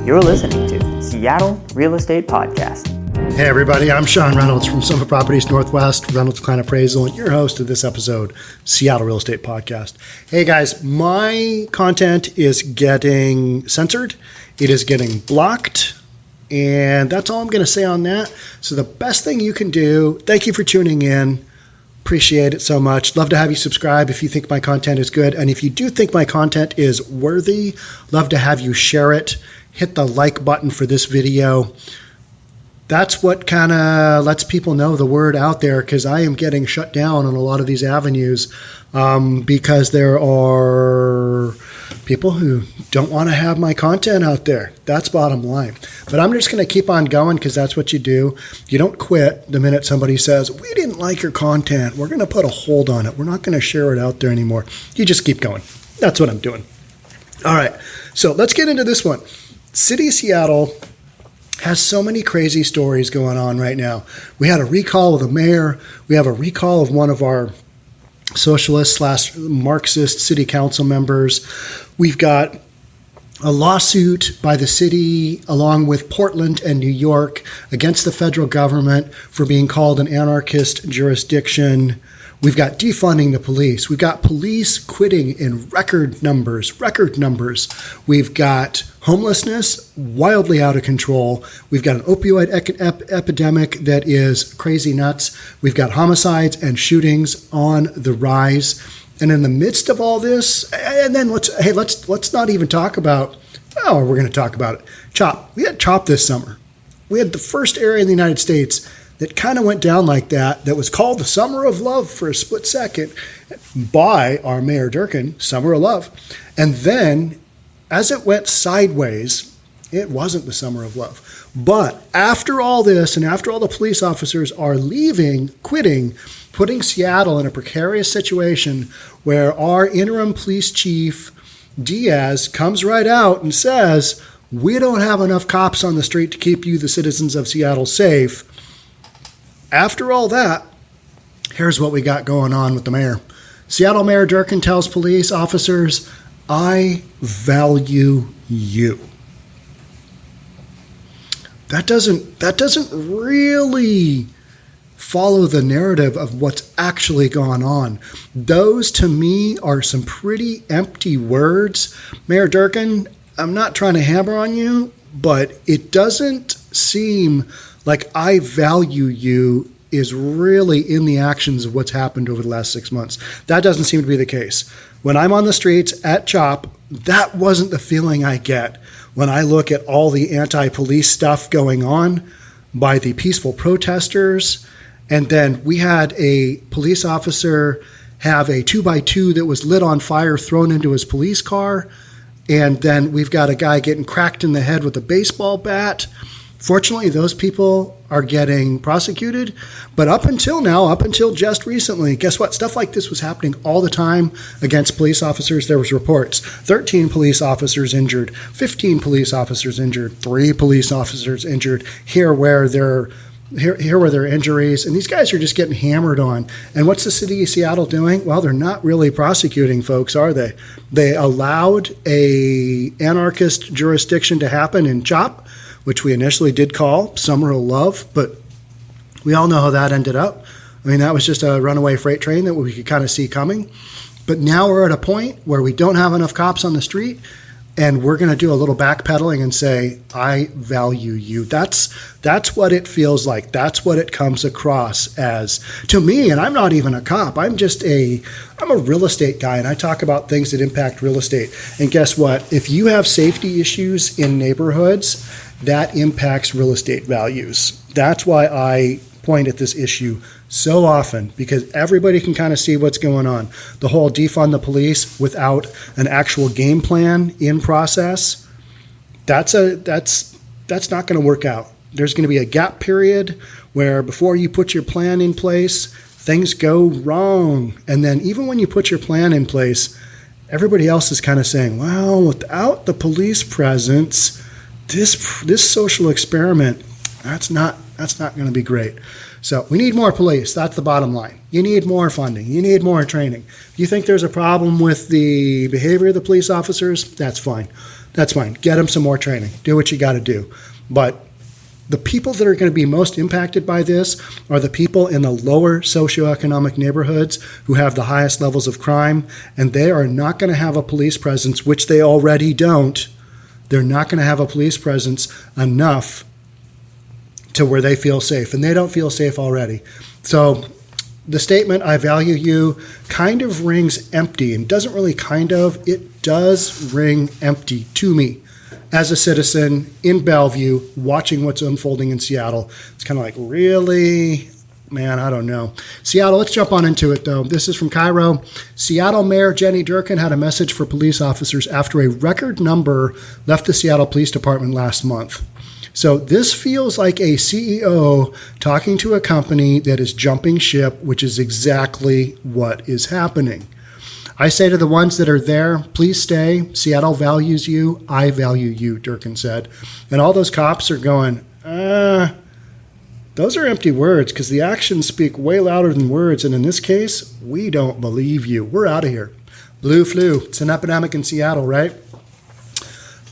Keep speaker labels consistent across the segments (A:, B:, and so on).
A: You're listening to Seattle Real Estate Podcast.
B: Hey everybody, I'm Sean Reynolds from Summit Properties Northwest, Reynolds Kline Appraisal, and your host of this episode, Seattle Real Estate Podcast. Hey guys, my content is getting censored. It is getting blocked. And that's all I'm going to say on that. So the best thing you can do, thank you for tuning in. Appreciate it so much. Love to have you subscribe if you think my content is good. And if you do think my content is worthy, love to have you share it. Hit the like button for this video. That's what kind of lets people know the word out there, because I am getting shut down on a lot of these avenues because there are people who don't want to have my content out there. That's bottom line. But I'm just going to keep on going because that's what you do. You don't quit the minute somebody says, we didn't like your content. We're going to put a hold on it. We're not going to share it out there anymore. You just keep going. That's what I'm doing. All right. So let's get into this one. City of Seattle has so many crazy stories going on right now. We had a recall of the mayor. We have a recall of one of our socialist/Marxist city council members. We've got a lawsuit by the city along with Portland and New York against the federal government for being called an anarchist jurisdiction. We've got defunding the police. We've got police quitting in record numbers. We've got homelessness wildly out of control. We've got an opioid epidemic that is crazy nuts. We've got homicides and shootings on the rise. And in the midst of all this, and then let's not even talk about, we're going to talk about it. CHOP. We had CHOP this summer. We had the first area in the United States that kind of went down like that was called the Summer of Love for a split second by our Mayor Durkan, Summer of Love. And then as it went sideways, it wasn't the Summer of Love. But after all this, and after all the police officers are leaving, quitting, putting Seattle in a precarious situation where our interim police chief, Diaz, comes right out and says, we don't have enough cops on the street to keep you, the citizens of Seattle, safe. After all that, here's what we got going on with the mayor. Seattle Mayor Durkan tells police officers, I value you. That doesn't really follow the narrative of what's actually gone on. Those, to me, are some pretty empty words. Mayor Durkan, I'm not trying to hammer on you, but it doesn't seem like I value you is really in the actions of what's happened over the last 6 months. That doesn't seem to be the case. When I'm on the streets at CHOP, that wasn't the feeling I get when I look at all the anti-police stuff going on by the peaceful protesters. And then we had a police officer have a 2x2 that was lit on fire thrown into his police car. And then we've got a guy getting cracked in the head with a baseball bat. Fortunately, those people are getting prosecuted. But up until now, up until just recently, guess what? Stuff like this was happening all the time against police officers. There was reports. 13 police officers injured, 15 police officers injured, 3 police officers injured. Here were their injuries. And these guys are just getting hammered on. And what's the city of Seattle doing? Well, they're not really prosecuting folks, are they? They allowed a anarchist jurisdiction to happen in CHOP, which we initially did call Summer of Love, but we all know how that ended up. I mean, that was just a runaway freight train that we could kind of see coming. But now we're at a point where we don't have enough cops on the street, and we're going to do a little backpedaling and say, I value you. That's what it feels like. That's what it comes across as to me. And I'm not even a cop. I'm a real estate guy, and I talk about things that impact real estate. And guess what? If you have safety issues in neighborhoods, that impacts real estate values. That's why I point at this issue so often, because everybody can kind of see what's going on. The whole defund the police without an actual game plan in process, that's not going to work out. There's going to be a gap period where before you put your plan in place, things go wrong. And then even when you put your plan in place, everybody else is kind of saying, well, without the police presence, this social experiment, that's not going to be great. So we need more police. That's the bottom line. You need more funding. You need more training. If you think there's a problem with the behavior of the police officers, that's fine. That's fine. Get them some more training. Do what you got to do. But the people that are going to be most impacted by this are the people in the lower socioeconomic neighborhoods who have the highest levels of crime, and they are not going to have a police presence, which they already don't. They're not going to have a police presence enough to where they feel safe, and they don't feel safe already. So the statement, I value you, kind of rings empty, and doesn't really it does ring empty to me. As a citizen in Bellevue, watching what's unfolding in Seattle, it's kind of like, really? Man, I don't know. Seattle, let's jump on into it, though. This is from Cairo. Seattle Mayor Jenny Durkan had a message for police officers after a record number left the Seattle Police Department last month. So this feels like a CEO talking to a company that is jumping ship, which is exactly what is happening. I say to the ones that are there, please stay. Seattle values you. I value you, Durkan said. And all those cops are going, those are empty words because the actions speak way louder than words. And in this case, we don't believe you. We're out of here. Blue flu. It's an epidemic in Seattle, right?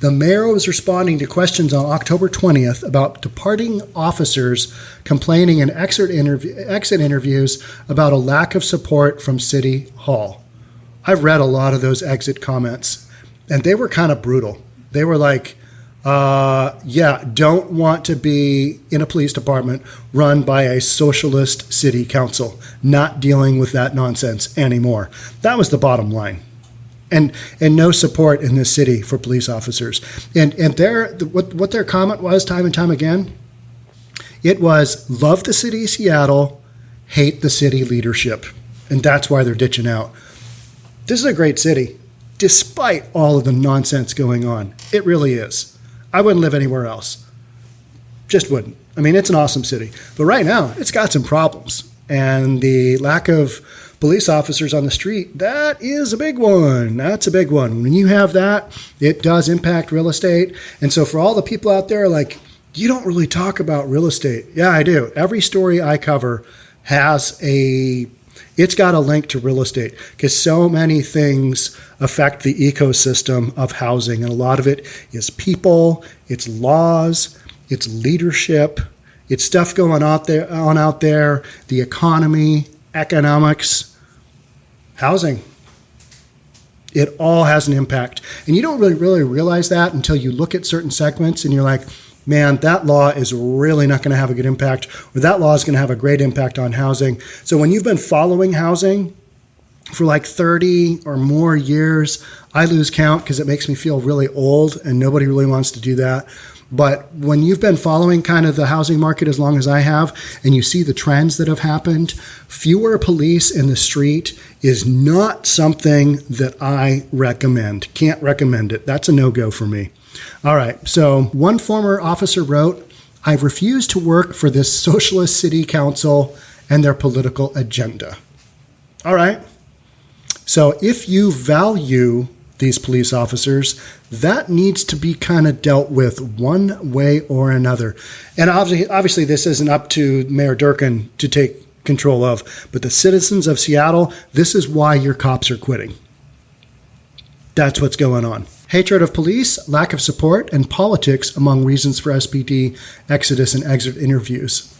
B: The mayor was responding to questions on October 20th about departing officers complaining in exit interviews about a lack of support from City Hall. I've read a lot of those exit comments, and they were kind of brutal. They were like, don't want to be in a police department run by a socialist city council, not dealing with that nonsense anymore. That was the bottom line. And no support in this city for police officers. And what their comment was time and time again, it was love the city of Seattle, hate the city leadership. And that's why they're ditching out. This is a great city, despite all of the nonsense going on. It really is. I wouldn't live anywhere else. Just wouldn't. I mean, it's an awesome city. But right now, it's got some problems. And the lack of police officers on the street, that is a big one. That's a big one. When you have that, it does impact real estate. And so for all the people out there, like, you don't really talk about real estate. Yeah, I do. Every story I cover it's got a link to real estate because so many things affect the ecosystem of housing. And a lot of it is people, it's laws, it's leadership, it's stuff going on out there, the economy, economics, housing. It all has an impact. And you don't really realize that until you look at certain segments and you're like, man, that law is really not going to have a good impact, or that law is going to have a great impact on housing. So when you've been following housing for like 30 or more years, I lose count because it makes me feel really old and nobody really wants to do that. But when you've been following kind of the housing market as long as I have, and you see the trends that have happened, fewer police in the street is not something that I recommend. Can't recommend it. That's a no-go for me. All right, so one former officer wrote, I've refused to work for this socialist city council and their political agenda. All right, so if you value these police officers, that needs to be kind of dealt with one way or another. And obviously this isn't up to Mayor Durkan to take control of, but the citizens of Seattle, this is why your cops are quitting. That's what's going on. Hatred of police, lack of support, and politics among reasons for SPD exodus and exit interviews.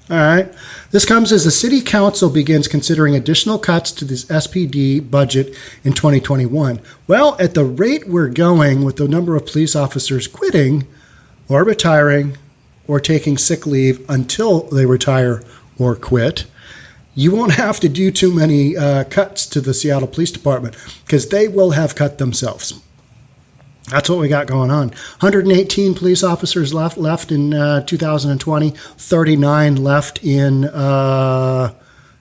B: All right. This comes as the city council begins considering additional cuts to this SPD budget in 2021. Well, at the rate we're going with the number of police officers quitting or retiring or taking sick leave until they retire or quit, you won't have to do too many cuts to the Seattle Police Department because they will have cut themselves. That's what we got going on. 118 police officers left in 2020, 39 left in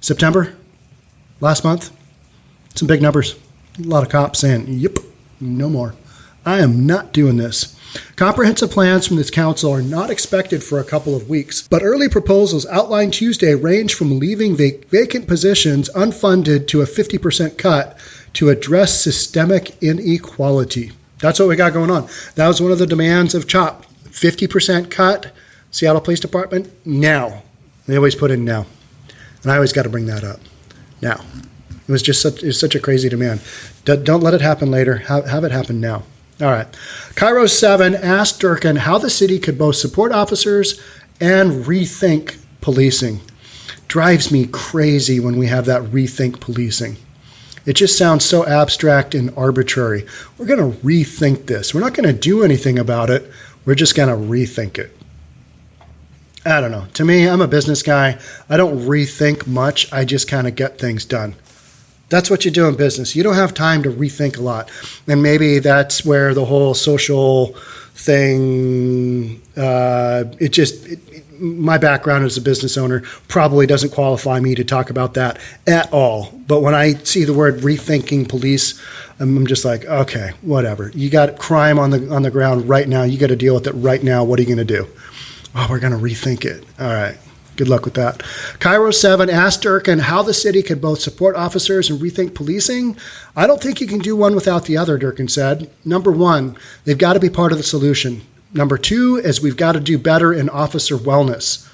B: September, last month. Some big numbers. A lot of cops saying, yep, no more. I am not doing this. Comprehensive plans from this council are not expected for a couple of weeks, but early proposals outlined Tuesday range from leaving vacant positions unfunded to a 50% cut to address systemic inequality. That's what we got going on. That was one of the demands of CHOP. 50% cut, Seattle Police Department, now. They always put in now. And I always got to bring that up. Now. It was just such a crazy demand. Don't let it happen later. Have it happen now. All right. Cairo 7 asked Durkan how the city could both support officers and rethink policing. Drives me crazy when we have that rethink policing. It just sounds so abstract and arbitrary. We're going to rethink this. We're not going to do anything about it. We're just going to rethink it. I don't know. To me, I'm a business guy. I don't rethink much. I just kind of get things done. That's what you do in business. You don't have time to rethink a lot. And maybe that's where the whole social thing, my background as a business owner probably doesn't qualify me to talk about that at all. But when I see the word rethinking police, I'm just like, okay, whatever. You got crime on the ground right now. You got to deal with it right now. What are you going to do? Oh, we're going to rethink it. All right. Good luck with that. Cairo 7 asked Durkan how the city could both support officers and rethink policing. I don't think you can do one without the other, Durkan said. Number one, they've got to be part of the solution. Number two is we've got to do better in officer wellness.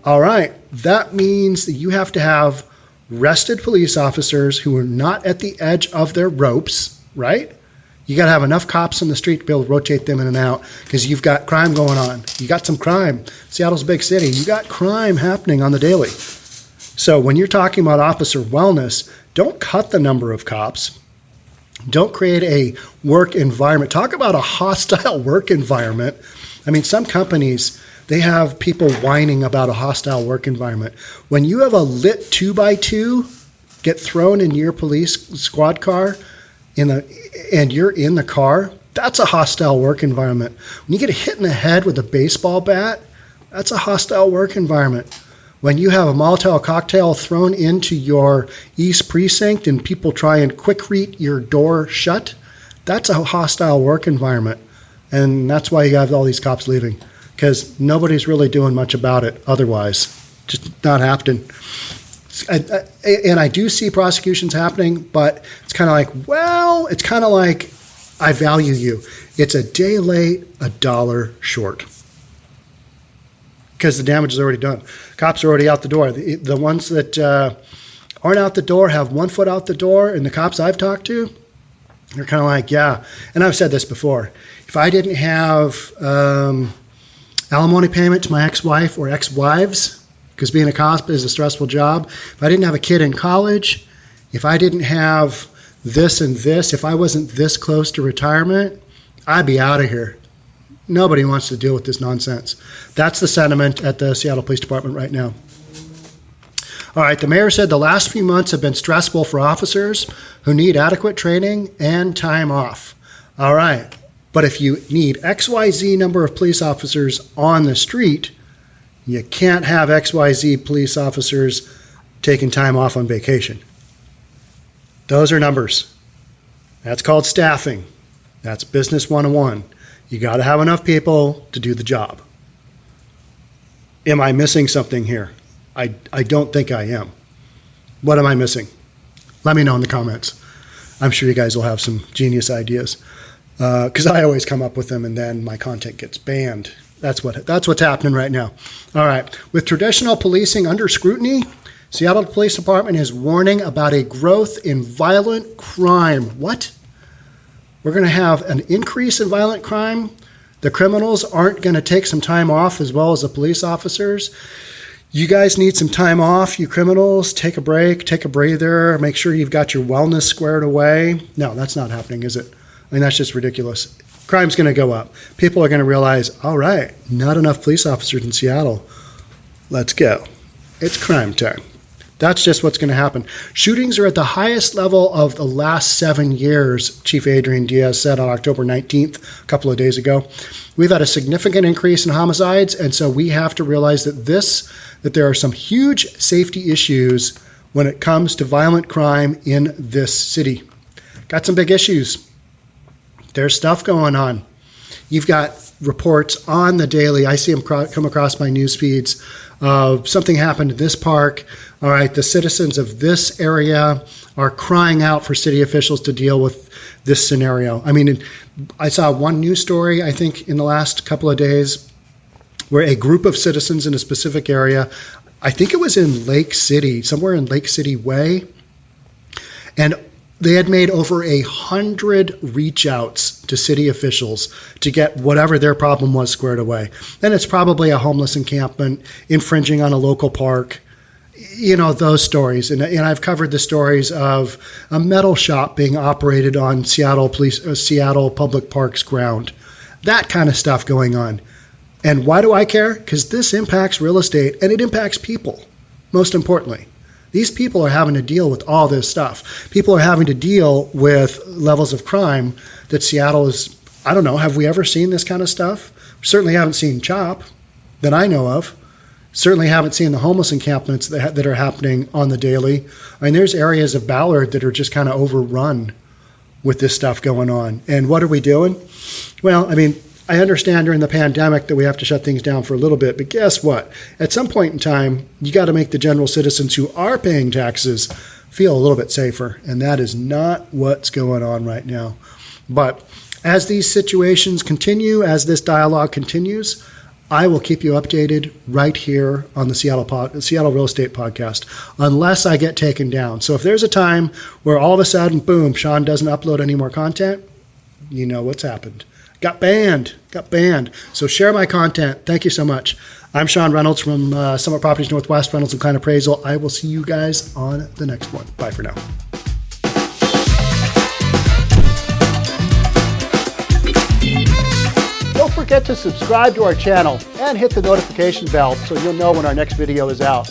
B: All right, that means that you have to have rested police officers who are not at the edge of their ropes, right? You got to have enough cops on the street to be able to rotate them in and out because you've got crime going on. You got some crime. Seattle's a big city. You got crime happening on the daily. So when you're talking about officer wellness, don't cut the number of cops. Don't create a work environment. Talk about a hostile work environment. I mean, some companies, they have people whining about a hostile work environment. When you have a lit 2x2 get thrown in your police squad car, and you're in the car, that's a hostile work environment. When you get hit in the head with a baseball bat, that's a hostile work environment. When you have a Molotov cocktail thrown into your East Precinct and people try and quick-reat your door shut, that's a hostile work environment. And that's why you have all these cops leaving, because nobody's really doing much about it otherwise. Just not happening. And I do see prosecutions happening, but it's kind of like, I value you. It's a day late, $1 short. Because the damage is already done. Cops are already out the door. The ones that aren't out the door have 1 foot out the door, and the cops I've talked to, they're kind of like, yeah. And I've said this before. If I didn't have alimony payment to my ex-wife or ex-wives, because being a cop is a stressful job. If I didn't have a kid in college, if I didn't have this and this, if I wasn't this close to retirement, I'd be out of here. Nobody wants to deal with this nonsense. That's the sentiment at the Seattle Police Department right now. All right, the mayor said the last few months have been stressful for officers who need adequate training and time off. All right, but if you need XYZ number of police officers on the street, you can't have XYZ police officers taking time off on vacation. Those are numbers. That's called staffing. That's business 101. You got to have enough people to do the job. Am I missing something here? I don't think I am. What am I missing? Let me know in the comments. I'm sure you guys will have some genius ideas because I always come up with them and then my content gets banned. That's what's happening right now. All right. With traditional policing under scrutiny, Seattle Police Department is warning about a growth in violent crime. What? We're going to have an increase in violent crime? The criminals aren't going to take some time off as well as the police officers? You guys need some time off, you criminals. Take a break, take a breather, make sure you've got your wellness squared away. No, that's not happening, is it? I mean, that's just ridiculous. Crime's going to go up. People are going to realize, all right, not enough police officers in Seattle. Let's go. It's crime time. That's just what's going to happen. Shootings are at the highest level of the last 7 years, Chief Adrian Diaz said on October 19th, a couple of days ago. We've had a significant increase in homicides, and so we have to realize that there are some huge safety issues when it comes to violent crime in this city. Got some big issues. There's stuff going on. You've got reports on the daily. I see them come across my news feeds of something happened in this park. All right, the citizens of this area are crying out for city officials to deal with this scenario. I mean, I saw one news story, I think, in the last couple of days where a group of citizens in a specific area, I think it was in Lake City, somewhere in Lake City Way. And they had made over 100 reach outs to city officials to get whatever their problem was squared away. And it's probably a homeless encampment, infringing on a local park, those stories. And I've covered the stories of a metal shop being operated on Seattle Public Parks ground. That kind of stuff going on. And why do I care? Because this impacts real estate and it impacts people, most importantly. These people are having to deal with all this stuff. People are having to deal with levels of crime that Seattle is, I don't know, have we ever seen this kind of stuff? Certainly haven't seen CHOP that I know of. Certainly haven't seen the homeless encampments that are happening on the daily. I mean, there's areas of Ballard that are just kind of overrun with this stuff going on. And what are we doing? Well, I mean, I understand during the pandemic that we have to shut things down for a little bit, but guess what? At some point in time, you got to make the general citizens who are paying taxes feel a little bit safer, and that is not what's going on right now. But as these situations continue, as this dialogue continues, I will keep you updated right here on the Seattle Real Estate Podcast, unless I get taken down. So if there's a time where all of a sudden, boom, Sean doesn't upload any more content, you know what's happened. Got banned. So share my content. Thank you so much. I'm Sean Reynolds from Summit Properties Northwest, Reynolds and Kline Appraisal. I will see you guys on the next one. Bye for now. Don't forget to subscribe to our channel and hit the notification bell so you'll know when our next video is out.